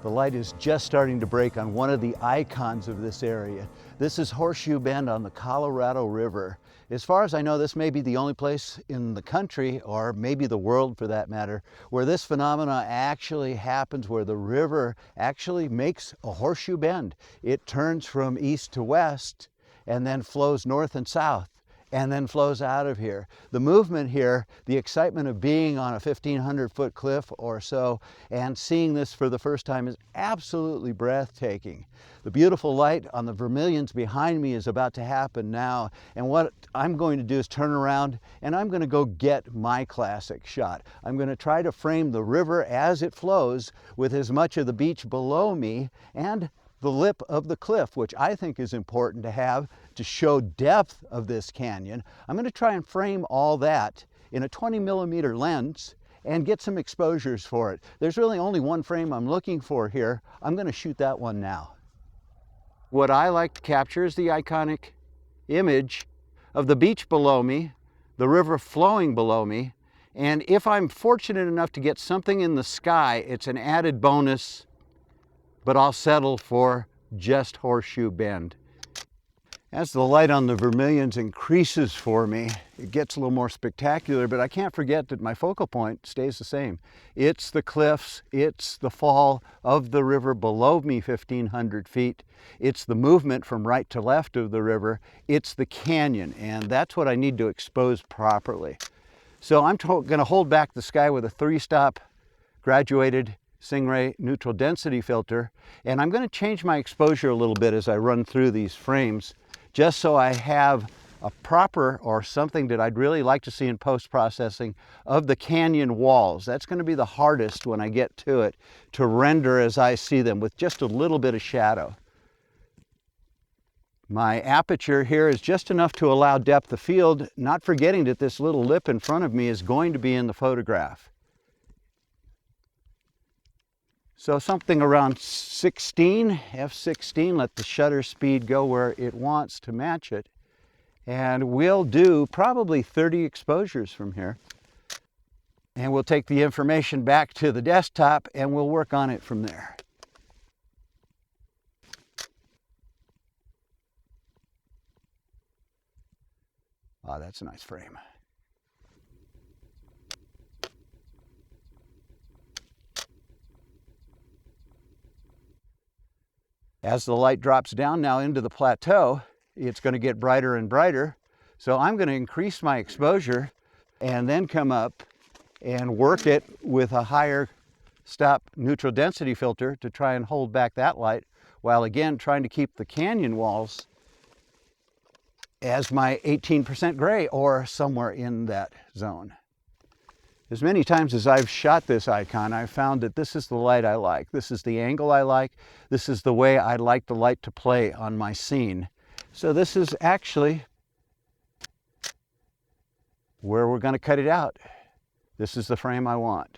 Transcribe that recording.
The light is just starting to break on one of the icons of this area. This is Horseshoe Bend on the Colorado River. As far as I know, this may be the only place in the country, or maybe the world for that matter, where this phenomena actually happens, where the river actually makes a horseshoe bend. It turns from east to west and then flows north and south, and then flows out of here. The movement here, the excitement of being on a 1,500-foot cliff or so and seeing this for the first time is absolutely breathtaking. The beautiful light on the vermilions behind me is about to happen now, and what I'm going to do is turn around and I'm going to go get my classic shot. I'm going to try to frame the river as it flows with as much of the beach below me and the lip of the cliff, which I think is important to have to show depth of this canyon. I'm going to try and frame all that in a 20mm lens and get some exposures for it. There's really only one frame I'm looking for here. I'm going to shoot that one now. What I like to capture is the iconic image of the beach below me, the river flowing below me, and if I'm fortunate enough to get something in the sky, it's an added bonus, but I'll settle for just Horseshoe Bend. As the light on the vermilions increases for me, it gets a little more spectacular, but I can't forget that my focal point stays the same. It's the cliffs, it's the fall of the river below me 1,500 feet, it's the movement from right to left of the river, it's the canyon, and that's what I need to expose properly. So I'm going to hold back the sky with a 3-stop graduated Stingray neutral density filter, and I'm going to change my exposure a little bit as I run through these frames, just so I have a proper, or something that I'd really like to see in post-processing, of the canyon walls. That's going to be the hardest when I get to it, to render as I see them with just a little bit of shadow. My aperture here is just enough to allow depth of field, not forgetting that this little lip in front of me is going to be in the photograph. So something around 16, f16, let the shutter speed go where it wants to match it. And we'll do probably 30 exposures from here. And we'll take the information back to the desktop and we'll work on it from there. Oh, that's a nice frame. As the light drops down now into the plateau, it's going to get brighter and brighter. So I'm going to increase my exposure and then come up and work it with a higher stop neutral density filter to try and hold back that light, while again trying to keep the canyon walls as my 18% gray or somewhere in that zone. As many times as I've shot this icon, I've found that this is the light I like. This is the angle I like. This is the way I like the light to play on my scene. So this is actually where we're going to cut it out. This is the frame I want.